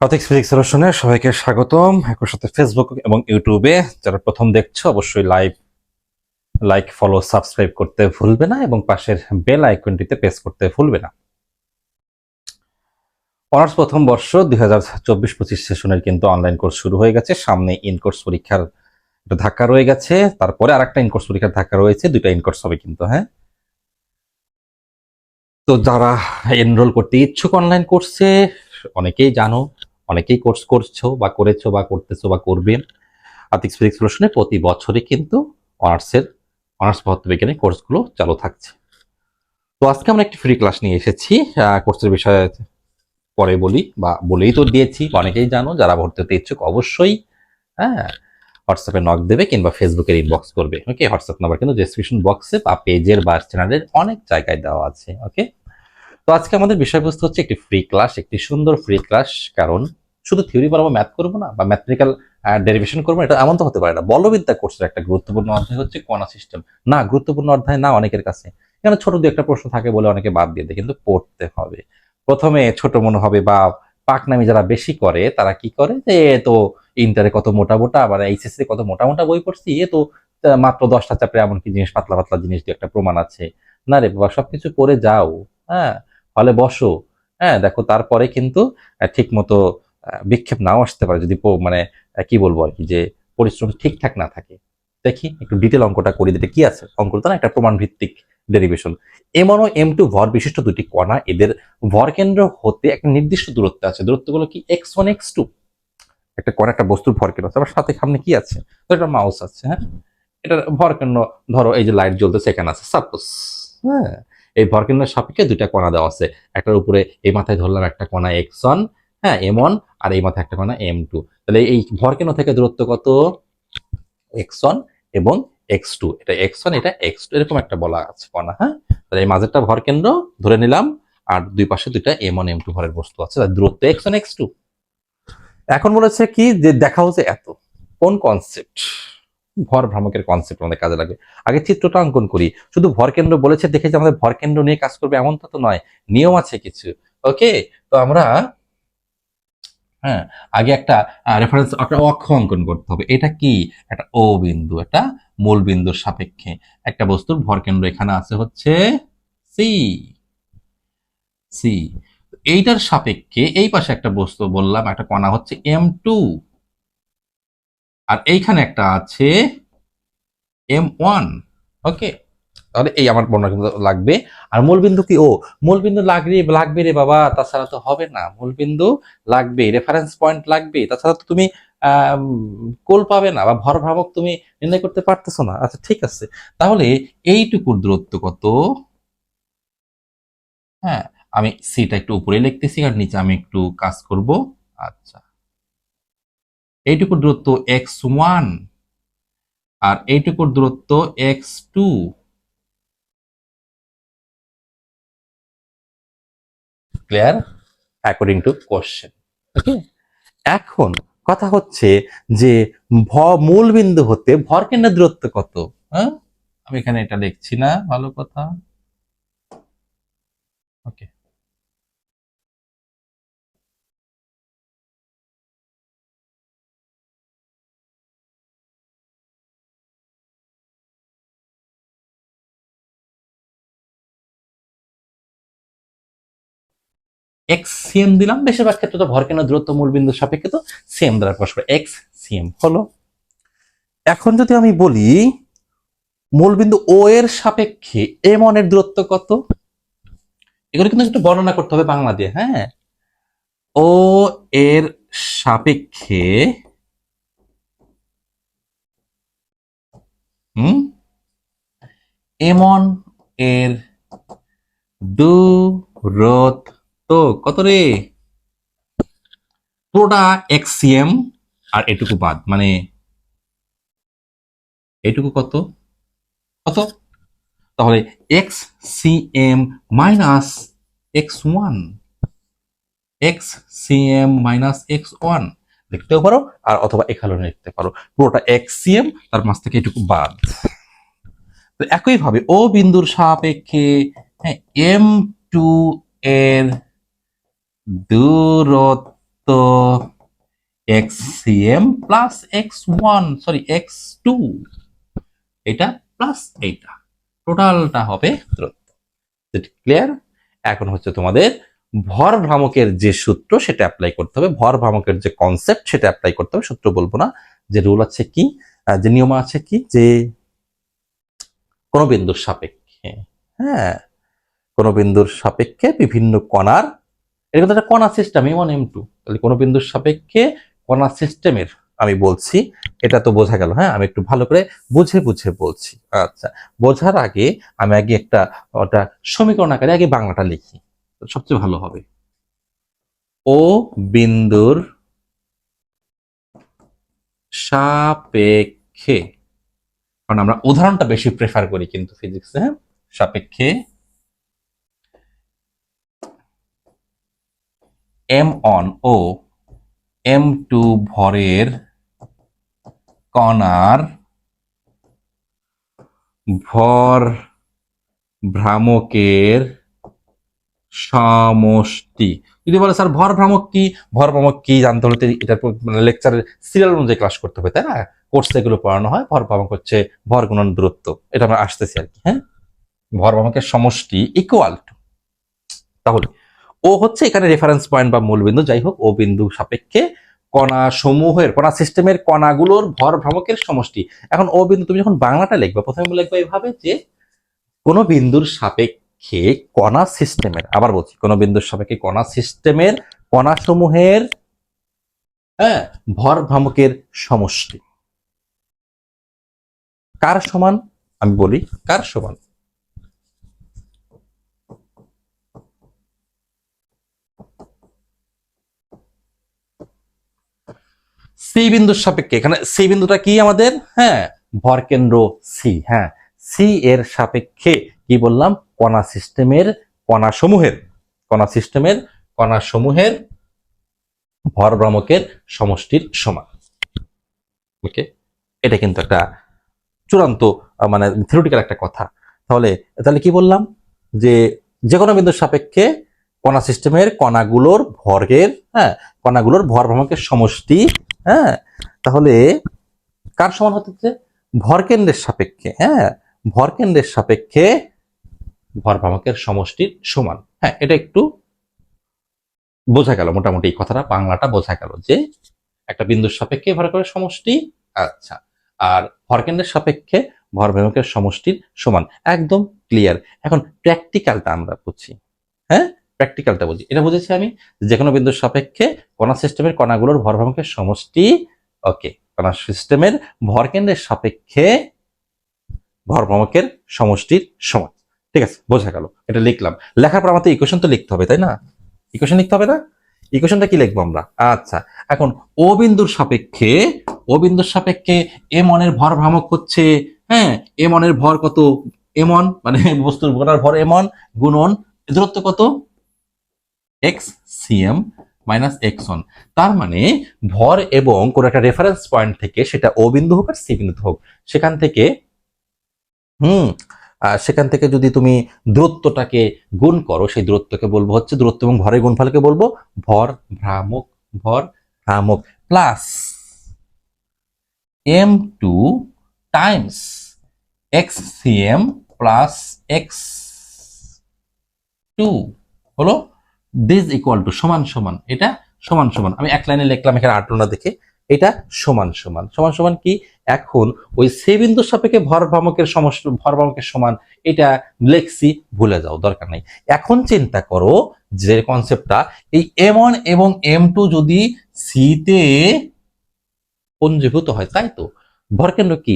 প্রতীক physics সলিউশনে সবাইকে স্বাগতম। একই সাথে ফেসবুক এবং ইউটিউবে যারা প্রথম দেখছো অবশ্যই লাইক ফলো সাবস্ক্রাইব করতে ভুলবে না এবং পাশের বেল আইকনটিতে প্রেস করতে ভুলবে না। অনার্স প্রথম বর্ষ 2024-25 সেশনের কিন্তু অনলাইন কোর্স শুরু হয়ে গেছে। সামনে ইন কোর্স পরীক্ষার একটা ধাক্কা রয়ে গেছে, তারপরে আরেকটা ইন কোর্স পরীক্ষার ধাক্কা রয়েছে, দুইটা ইন কোর্স হবে কিন্তু। হ্যাঁ, তো যারা এনরোল করতে ইচ্ছুক অনলাইন কোর্সে, অনেকেই জানো, অনেকেই কোর্স করছো বা করেছো বা করতেছো বা করবে। আর্থিক ফিজিক্স সলিউশনে প্রতি বছরই কিন্তু অনার্স পদার্থবিজ্ঞানের কোর্সগুলো চালু থাকছে। তো আজকে আমরা একটি ফ্রি ক্লাস নিয়ে এসেছি। কোর্সের বিষয়ে পরে বলি, বা বলেই তো দিয়েছি, অনেকেই জানো। যারা ভর্তি হতে ইচ্ছুক অবশ্যই হ্যাঁ হোয়াটসঅ্যাপে নক দেবে কিংবা ফেসবুকের ইনবক্স করবে। ওকে, হোয়াটসঅ্যাপ নাম্বার কিন্তু ডেসক্রিপশন বক্সে বা পেজের বা চ্যানেলের অনেক জায়গায় দেওয়া আছে। ওকে, তো আজকে আমাদের বিষয়বস্তু হচ্ছে একটি ফ্রি ক্লাস, একটি সুন্দর ফ্রি ক্লাস। কারণ শুধু থিওরি পড়াবো, ম্যাথ করবো না, বা ম্যাথমেটিক্যাল ডেরিভেশন করবো, এটা এমন তো হতে পারে না। বলবিদ্যা কোর্সের একটা গুরুত্বপূর্ণ অধ্যায় হচ্ছে কণা সিস্টেম। না, গুরুত্বপূর্ণ অধ্যায় না অনেকের কাছে, এখানে ছোট দু একটা প্রশ্ন থাকে বলে অনেকে বাদ দিয়ে দেয়, কিন্তু পড়তে হবে। প্রথমে ছোট মনে হবে, বা পাকনামি যারা বেশি করে তারা কি করে, যে এ তো ইন্টারে কত মোটা মোটা, মানে এইচএসসি কত মোটা মোটা বই পড়ছি, এ তো মাত্র 10টা চ্যাপ্টারে এমন কি জিনিস, পাতলা পাতলা জিনিস দিয়ে একটা প্রমাণ আছে। না রে বাবা, সবকিছু করে যাও। হ্যাঁ, হলে বসো। হ্যাঁ, দেখো, তারপরে কিন্তু ঠিক মতো বিক্ষেপ নাও আসতে পারে, যদি মানে কি বলবো আর কি, যে পরিশ্রম ঠিকঠাক না থাকে। দেখি একটু ডিটেল অঙ্কটা করি, দিতে কি আছে অঙ্ক তো না, একটা প্রমাণ ভিত্তিক ডেরিভেশন। M1 ও M2 ভর বিশিষ্ট দুটি কণা, এদের ভর কেন্দ্র হতে একটা নির্দিষ্ট দূরত্ব আছে। দূরত্বগুলো কি x1 x2। একটা কণা, একটা বস্তুর ভর কেন্দ্র আছে, আবার সাথে সামনে কি আছে, তো একটা মাউস আছে। হ্যাঁ, এটার ভরকেন্দ্র, ধরো এই যে লাইট জ্বলতেছে এখানে আছে সাপোজ। হ্যাঁ, এই ভরকেন্দ্রের সাপেক্ষে দুইটা কণা দেওয়া আছে। একটার উপরে এই মাথায় ধরলাম একটা কণা x1, হ্যাঁ M1, আর এই মাথায় একটা কণা M2। তাহলে এই ভরকেন্দ্র থেকে দূরত্ব কত, x1 এবং x2। এটা x1, এটা x2, এরকম একটা বলা আছে কণা। হ্যাঁ, তাহলে এই মাঝেরটা ভরকেন্দ্র ধরে নিলাম, আর দুই পাশে দুইটা M1 M2 ভরের বস্তু আছে, তার দূরত্ব x1 x2। এখন বলেছে কি, যে দেখা হচ্ছে এত, কোন কনসেপ্ট, ভর ভ্রামকের কনসেপ্ট আমাদের কাজে লাগবে। আগে চিত্রটা অঙ্কন করি। শুধু ভরকেন্দ্র বলেছে দেখে যে আমাদের ভরকেন্দ্র নিয়ে কাজ করবে এমনটা তো নয়, নিয়ম আছে কিছু। ওকে, তো আমরা হ্যাঁ আগে একটা রেফারেন্স অক্ষ অঙ্কন করতে হবে। এটা কি, একটা ও বিন্দু, একটা মূল বিন্দুর সাপেক্ষে একটা বস্তুর ভরকেন্দ্র এখানে আছে হচ্ছে সি। সি, এইটার সাপেক্ষে এই পাশে একটা বস্তু বললাম, একটা কণা হচ্ছে M2, আর এইখানে একটা আছে M1। ওকে, তাহলে এই আমার বর্ণনা কিন্তু লাগবে। আর মূলবিন্দু কি, ও মূলবিন্দু লাগবে রে বাবা, তাছাড়া তো হবে না। মূলবিন্দু লাগবে, রেফারেন্স পয়েন্ট লাগবে, তাছাড়া তো তুমি কোল পাবে না, বা ভর ভ্রামক তুমি নির্ণয় করতে পারতেছো না। আচ্ছা ঠিক আছে, তাহলে এইটুকুর দূরত্ব কত? হ্যাঁ, আমি সিটা একটু উপরে লিখতেছি, আর নিচে আমি একটু কাজ করব। আচ্ছা, এইটুকুর দূরত্ব x1, আর এইটুকুর দূরত্ব x2। Clear, according to question. Okay, এখন কথা হচ্ছে যে মূল বিন্দু হতে ভরকেন্দ্রের দূরত্ব কত? হ্যাঁ, আমি এখানে এটা লিখছি না, ভালো কথা। ওকে, এক্স সিএম দিলাম। বেশিরভাগ ক্ষেত্রে তো ভরকেন্দ্রের দূরত্ব মূল বিন্দুর সাপেক্ষে তো সেম দ্বারা প্রকাশ করে, এক্স সিএম হলো। এখন যদি আমি বলি মূল বিন্দু ও এর সাপেক্ষে M1 এর দূরত্ব কত, এগুলো কিন্তু একটু বর্ণনা করতে হবে বাংলা দিয়ে। হ্যাঁ, ও এর সাপেক্ষে হুম M1 এর দূরত্ব কত রে? পুরোটা এক্সিএম, আর এটুকু বাদ, মানে এটুকু কত, কত, তাহলে x CM minus x1, x CM minus x1 লিখতেও পারো, আর অথবা এখানে লিখতে পারো পুরোটা এক্সিএম, তার মাঝ থেকে এটুকু বাদ। তো একইভাবে ও বিন্দুর সাপেক্ষে হ্যাঁ M2 এর দূরত্ব x C M plus x2 এটা প্লাস এইটা, টোটালটা হবে দূরত্ব। ক্লিয়ার? এখন হচ্ছে তোমাদের ভর ভ্রামকের যে সূত্র সেটা অ্যাপ্লাই করতে হবে, ভর ভ্রামকের যে কনসেপ্ট সেটা অ্যাপ্লাই করতে হবে। সূত্র বলবো না, যে রুল আছে কি, যে নিয়ম আছে কি, যে কোন বিন্দুর সাপেক্ষে, হ্যাঁ, কোন বিন্দুর সাপেক্ষে বিভিন্ন কণার, এটা কিন্তু একটা কণা সিস্টেম M1 M2, তাহলে কোন বিন্দুর সাপেক্ষে কণা সিস্টেমের আমি বলছি, এটা তো বোঝা গেল। হ্যাঁ, আমি একটু ভালো করে বুঝে বুঝে বলছি। আচ্ছা, বোঝার আগে আমি আগে একটা ওটা সমীকরণ আকারে আগে বাংলাটা লিখি, সবচেয়ে ভালো হবে। ও বিন্দুর সাপেক্ষে, কারণ আমরা উদাহরণটা বেশি প্রেফার করি কিন্তু ফিজিক্সে, সাপেক্ষে M1 ও M2 ভরের কণার ভর ভ্রামকের সমষ্টি। যদি বলে স্যার ভর ভ্রামক কি, ভর ভ্রামক কি জানতে হলে এটা লেকচারের সিরিয়াল অনুযায়ী ক্লাস করতে হবে, তাই না? কোর্সে এগুলো পড়ানো হয়। ভর ভ্রামক হচ্ছে ভর গুণন দূরত্ব, এটা আমরা আসতেছি আর কি। হ্যাঁ, ভর ভ্রামকের সমষ্টি ইকুয়াল টু, তাহলে ও হচ্ছে এখানে রেফারেন্স পয়েন্ট বা মূলবিন্দু, যাই হোক, ও বিন্দু সাপেক্ষে কণা সমূহের, কণা সিস্টেমের কণাগুলোর ভর ভ্রামকের সমষ্টি। এখন ও বিন্দু তুমি যখন বাংলাটা লিখবে, প্রথমে লিখবে এইভাবে যে কোন বিন্দুর সাপেক্ষে কণা সিস্টেমের, আবার বলছি, কোন বিন্দুর সাপেক্ষে কণা সিস্টেমের কণা সমূহের, হ্যাঁ, ভর ভ্রামকের সমষ্টি কার সমান? আমি বলি কার সমান? সি বিন্দুর সাপেক্ষে, এখানে সি বিন্দুটা কি আমাদের? হ্যাঁ, ভর কেন্দ্র সি। হ্যাঁ, সি এর সাপেক্ষে কি বললাম? কণা সিস্টেমের কণা সমূহের, কণা সিস্টেমের কণা সমূহের ভর ভ্রামকের সমষ্টির সমান। ওকে, এটা কিন্তু একটা চূড়ান্ত মানে থিওরিটিক্যাল একটা কথা। তাহলে তাহলে কি বললাম? যে যে কোনো বিন্দুর সাপেক্ষে কণা সিস্টেমের কণাগুলোর ভরের, হ্যাঁ, কণাগুলোর ভর ভ্রামকের সমষ্টি, হ্যাঁ, তাহলে কার সমান হচ্ছে? ভরকেন্দ্রের সাপেক্ষে, হ্যাঁ, ভরকেন্দ্রের সাপেক্ষে ভর ভ্রামকের সমষ্টির সমান। হ্যাঁ, এটা একটু বোঝা গেল, মোটামুটি এই কথাটা বাংলাটা বোঝা গেল যে একটা বিন্দুর সাপেক্ষে ভরকের সমষ্টি, আচ্ছা, আর ভরকেন্দ্রের সাপেক্ষে ভর ভ্রামকের সমষ্টির সমান, একদম ক্লিয়ার। এখন প্র্যাকটিক্যালটা আমরা বুঝি। হ্যাঁ, প্র্যাকটিক্যালটা বুঝি, এটা বুঝেছি আমি, যে কোনো বিন্দুর সাপেক্ষে কণা সিস্টেমের কণাগুলোর ভর ভ্রামকের সমষ্টি। ওকে, কণা সিস্টেমের ভরকেন্দ্রের সাপেক্ষে ভর ভ্রামকের সমষ্টির সমান। ঠিক আছে, বোঝা গেল, এটা লিখলাম। লেখার পর আমাদের ইকুয়েশন তো লিখতে হবে, তাই না? ইকুয়েশন লিখতে হবে না? ইকুয়েশনটা কি লিখবো আমরা? আচ্ছা, এখন ও বিন্দুর সাপেক্ষে, ও বিন্দুর সাপেক্ষে M1 এর ভর ভ্রামক হচ্ছে, হ্যাঁ, M1 এর ভর কত? M1 মানে বস্তুর ভর M1 গুণন দূরত্ব কত? xcm minus x1। তার মানে ভর এবং কোন একটা রেফারেন্স পয়েন্ট থেকে, সেটা ও বিন্দু হোক আর সি বিন্দু হোক, সেখান থেকে সেখান থেকে যদি তুমি দূরত্বটাকে গুণ করো, সেই দূরত্বকে বলবো হচ্ছে, দূরত্ব এবং ভরের গুণফলকে বলবো ভর ভ্রামক। ভর ভ্রামক plus M2 Times xcm plus x2 হলো দিস ইকুয়াল টু, সমান সমান, এটা সমান সমান। আমি এক লাইনে লিখলাম এখানে আটনা দেখে, এটা সমান সমান, সমান সমান কি? এখন ওই সে বিন্দুর সাপেক্ষে ভর ভ্রামকের সমষ্টি, ভর ভ্রামকের সমান, এটা লেখছি, ভুলে যাও, দরকার নাই। এখন চিন্তা করো যে কনসেপ্টটা, এই M1 এবং M2 যদি সিতে পঞ্জীভূত হয়, তাই তো ভরকেন্দ্র কি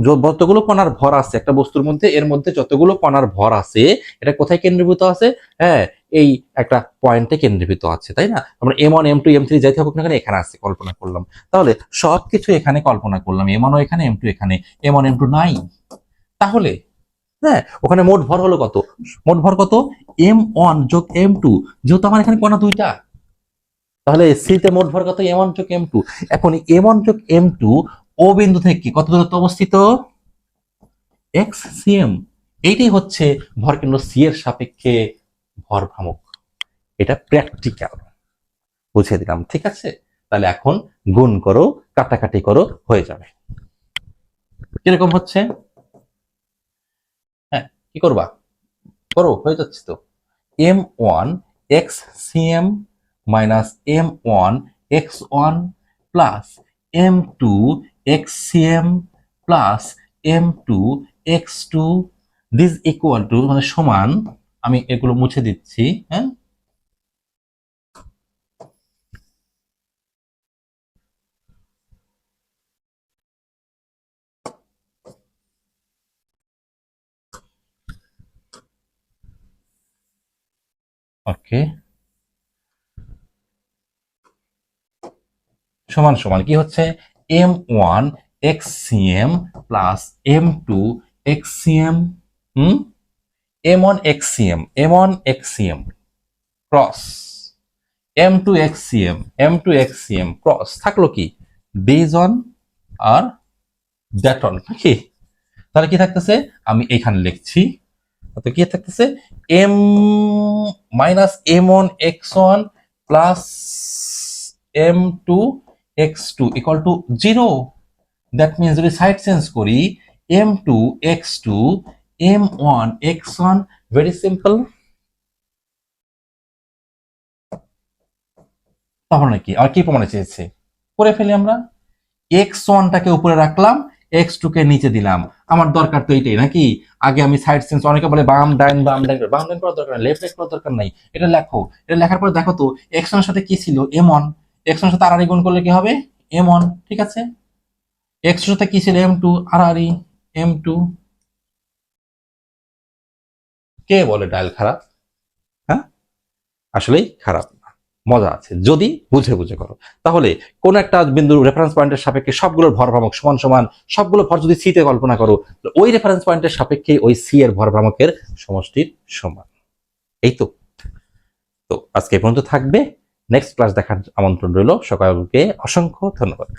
যতগুলো কণার ভর আছে একটা বস্তুর মধ্যে, এর মধ্যে যতগুলো কণার ভর আছে, এটা কোথায় কেন্দ্রীভূত আছে? হ্যাঁ, এই একটা পয়েন্টে কেন্দ্রীভূত আছে, তাই না? আমরা M1 M2 M3 যাই থাকুক না কেন, এখানে আছে, কল্পনা করলাম। তাহলে সবকিছু এখানে কল্পনা করলাম, M1 এখানে, M2 এখানে, M1 M2 নাই। তাহলে হ্যাঁ, ওখানে মোট ভর হলো কত? মোট ভর কত? M1 যোগ M2, যেহেতু আমার এখানে কণা দুইটা, তাহলে সিতে মোট ভর কত? M1 যোগ M2। এখন M1 যোগ M2 ও বিন্দু থেকে কত দূরত্ব অবস্থিত? xcm। এইটাই হচ্ছে ভরকেন্দ্র সি এর সাপেক্ষে ভর ভ্রামক। এটা প্র্যাকটিক্যাল, বুঝিয়ে দিলাম, ঠিক আছে? তাহলে এখন গুণ করো, কাটাকাটি করো, হয়ে যাবে। কিরকম হচ্ছে? হ্যাঁ, কি করবা? করো, হয়ে যাচ্ছে তো। m1 xcm minus m1 x1 plus m2 xcm plus m2 x2 this equal to মানে সমান, আমি এগুলো মুছে দিচ্ছি, হ্যাঁ। ওকে, সমান সমান কি হচ্ছে? m1 xcm plus m2 xcm, হুম, m1 xcm m1 xcm cross m2 xcm m2 xcm cross থাকলো কি বেজ অন আর দ্যাট অন নাকি? তাহলে কি থাকতেছে? আমি এখানে লিখছি, তো কি থাকতেছে? m minus m1 x1 plus m2 x2 equal to 0। That means যদি সাইড চেঞ্জ করি m2 x2 m1 x1, very simple. তাহলে কি আর কি প্রমাণে চেয়েছে? করে ফেলি আমরা। x1টাকে উপরে রাখলাম, x2 কে নিচে দিলাম। আমার দরকার তো এইটাই নাকি? আগে আমি সাইড চেঞ্জ, অনেকে বলে বাম ডাইন বাম ডাইন, বাম ডাইন করার দরকার নাই, লেফট রাইট করার দরকার নাই। এটা লেখো, এটা লেখার পরে দেখো তো x1 এর সাথে কি ছিল? m1। x1 এর সাথে আর গুণ করলে কি হবে? m1, ঠিক আছে। x2 এর সাথে কি ছিল? m2, আর m2। কে বলে ডায়াল খারাপ? হ্যাঁ, আসলেই খারাপ না, মজা আছে যদি বুঝে বুঝে করো। তাহলে কোন একটা বিন্দুর রেফারেন্স পয়েন্টের সাপেক্ষে সবগুলোর ভর ভ্রামক সমান সমান, সবগুলো ভর যদি সি তে কল্পনা করো, ওই রেফারেন্স পয়েন্টের সাপেক্ষে ওই সি এর ভর ভ্রামকের সমষ্টির সমান। এই তো। তো আজকে এই পর্যন্ত থাকবে, নেক্সট ক্লাস দেখার আমন্ত্রণ রইল। সকলকে অসংখ্য ধন্যবাদ।